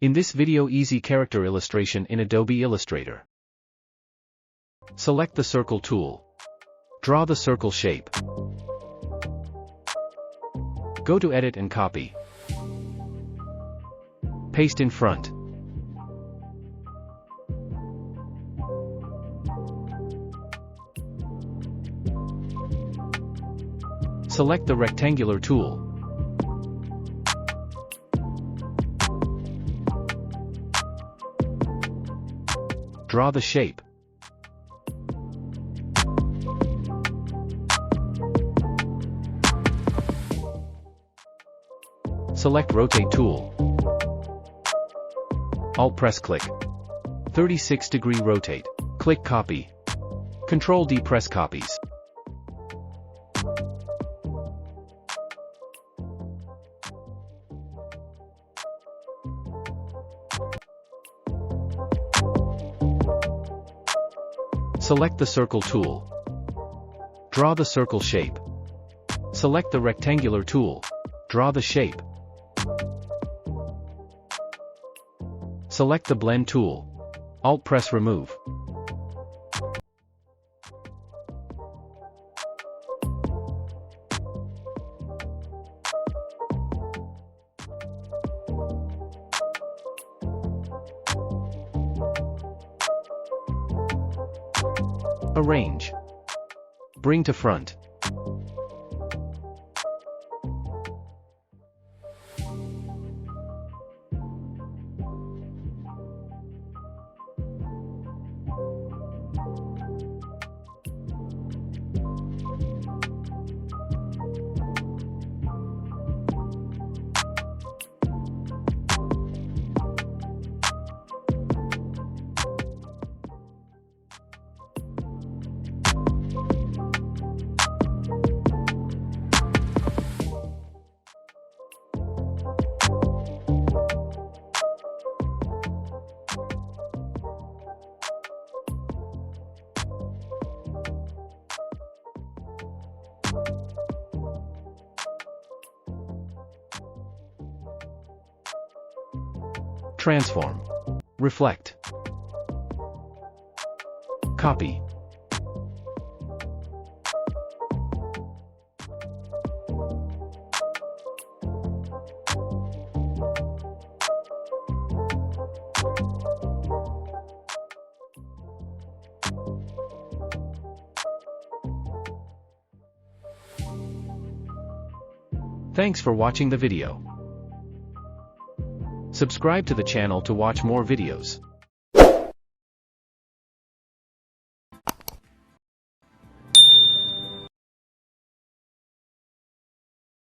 In this video, easy character illustration in Adobe Illustrator. Select the circle tool. Draw the circle shape. Go to Edit and Copy. Paste in front. Select the rectangular tool. Draw the shape. Select Rotate tool. Alt-press click. 36-degree rotate. Click Copy. Ctrl-D press copies. Select the circle tool. Draw the circle shape. Select the rectangular tool. Draw the shape. Select the blend tool. Alt-press remove. Arrange. Bring to front. Transform. Reflect. Copy. Thanks for watching the video. Subscribe to the channel to watch more videos.